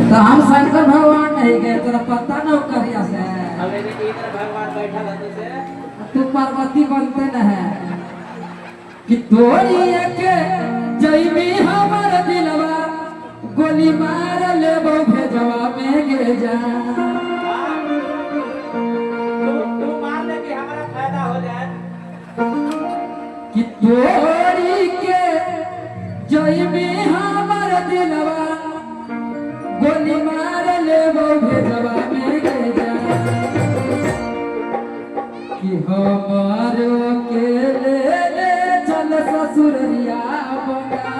तो हम शंकर भगवान नहीं गए, तोरा पता न करिया से अबे ने इधर भगवान बैठा रहते से तू पार्वती बनते न है कि तोरी के जईबी हमर दिलवा गोली मार लेबो भेजवा में गे जा। तू मार ले कि हमारा फायदा हो जाए कि तोरी के जईबी हमर दिलवा गोली मार लेबो भेजवा में गे जा। कि हमारो के ले चल ससुरिया बना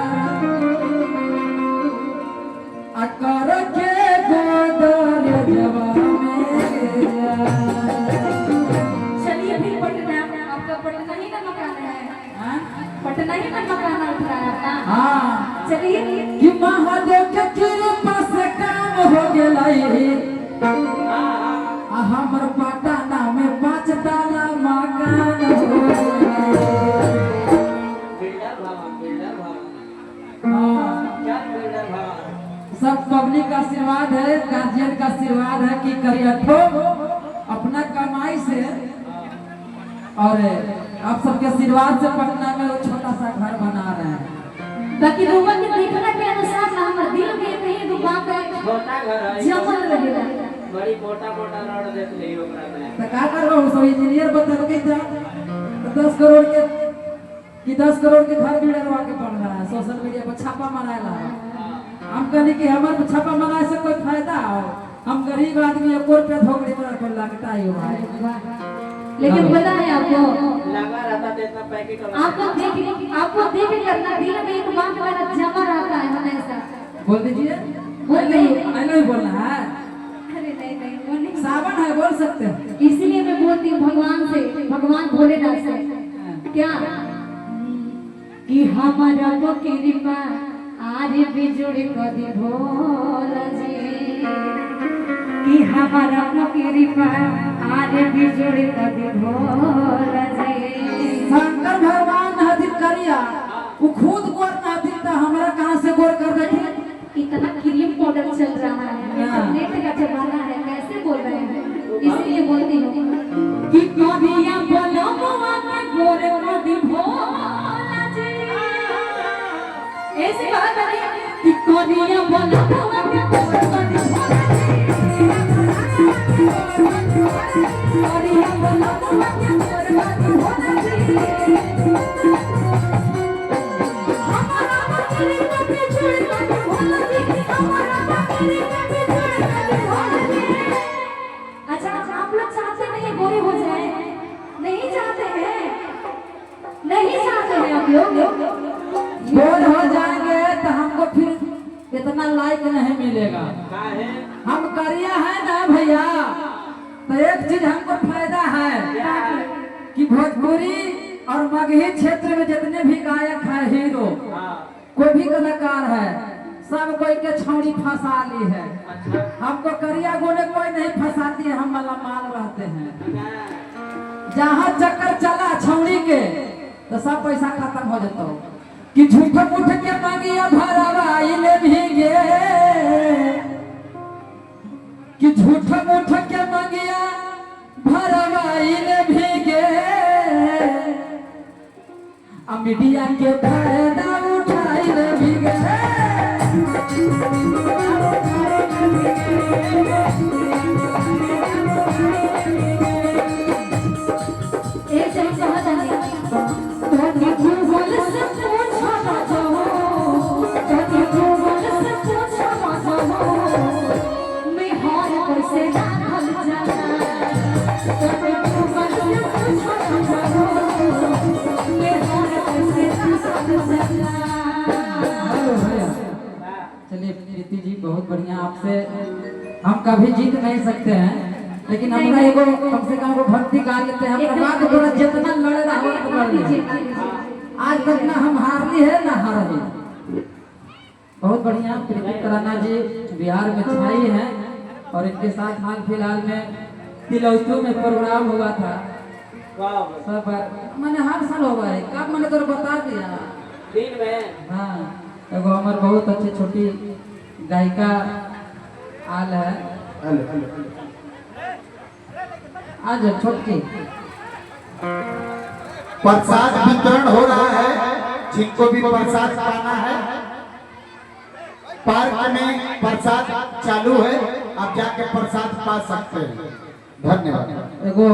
अकर के गोदर जवा में गे जा। चलिए फिर पटना, आपका पटना ही ना मकान है। हाँ? पटना ही ना मकान उठाया था। हाँ चलिए कि महादेव के कृपा से काम हो गेलाई आ हमर पटना में 5 ताला मकान हो गेलाई। बिल्डर भगवान हाँ, क्या बिल्डर भगवान सब पब्लिक का आशीर्वाद है, गार्जियन का आशीर्वाद है कि करियठो अपना कमाई से और आप सबके आशीर्वाद से पटना में वो छोटा सा घर बना रहे हैं। बाकी लोगों के देखने के अनुसार ना हमारे दिल में कहीं दुकान पे छोटा घर है जमल रहेगा। बड़ी मोटा मोटा रॉड देख ले ओकरा में तो का करबो सब इंजीनियर बता के जा तो 10 करोड़ के कि 10 करोड़ के घर बिल्डरवा के बन रहा है, सोशल मीडिया पर छापा माराएला। हम कहनी कि हमारे छापा माराए से कोई फायदा हो, हम गरीब आदमी 1 रुपया धोखड़ी पर लगता ही हो भाई। लेकिन पता है आपको, लगा रहता तो इतना पैकेट वाला आपको देख के अपना दिल में एक बात मेरा जमा रहता है हमेशा। बोल दीजिए। बोल दीजिए। नहीं बोलना है, अरे नहीं बोलने सावन है बोल सकते हैं। इसलिए मैं बोलती हूँ भगवान से, भगवान भोलेनाथ से क्या कि हमारा को कृपा आरे बिजुड़ कदी भोला जी, कि हमारा को कृपा आरे बिजुड़ कदी भोला जी। शंकर भगवान हथिन करिया वो खुद गोर नाथिन तो हमरा कहाँ से गोर कर देती। इतना क्रीम पाउडर चल रहा है, इंटरनेट का जमाना है, कैसे बोल रहे हैं, इसलिए बोलती हूँ कि कभिया बोलो बुआ के गोर कदी भोला जी। ऐसे बात है कि कभिया बोलो बुआ के गोर कदी भोला जी, कभिया बोलो बुआ के गोर कदी भोला जी। हमारा बकरी का बिछड़ कदी भोला जी, हमारा बकरी का बिछड़ कदी भोला जी। अच्छा आप लोग चाहते नहीं गोरे हो जाए? नहीं चाहते हैं, नहीं चाहते हैं आप लोग? गोर हो जाएंगे तो हमको फिर इतना लाइक नहीं मिलेगा। का है हम करिया है ना भैया, तो एक चीज हमको फायदा है कि भोजपुरी और मगही क्षेत्र में जितने भी गायक है, हीरो हां कोई भी कलाकार है, सब कोई के छौड़ी फंसा ली है। अच्छा हमको करिया गोने कोई नहीं फंसाती है, हम माल रहते हैं। ना जहाँ चक्कर चला छौड़ी के तो सब पैसा खत्म हो जाता हो कि झूठ मूठ के मांगिया भरावा इले भीगे, कि झूठ मूठ के मांगिया भरावा इले भीगे, अब मीडिया के फायदा उठाइले भीगे। एक जन कहा जाने तो गूगल से पूछा बाजो, तो गूगल से पूछा बाजो, मैं हार पर से दाखल जाना, तो गूगल से पूछा बाजो, मैं हार पर से दाखल जाना। चलिए प्रीति जी बहुत बढ़िया, आपसे हम कभी जीत नहीं सकते हैं, लेकिन हमरा एगो कम से कम भक्ति गा लेते हैं। हमरा बात थोड़ा जितना लड़े रहा हो तो लड़ लीजिए। आज तक ना हम हारली है ना हारली। बहुत बढ़िया प्रीति तराना जी बिहार में छाई हैं और इनके साथ हाल फिलहाल में तिलौतू में प्रोग्राम हुआ था। सब मैंने हर साल होगा है, कब मैंने तो बता दिया दिन में हाँ। एगो हमार बहुत अच्छी छोटी गायिका आल है हेलो आज छोटकी प्रसाद वितरण हो रहा है, जिनको भी प्रसाद खाना है पार्क में प्रसाद चालू है, आप जाके प्रसाद पा सकते हैं। धन्यवाद। एगो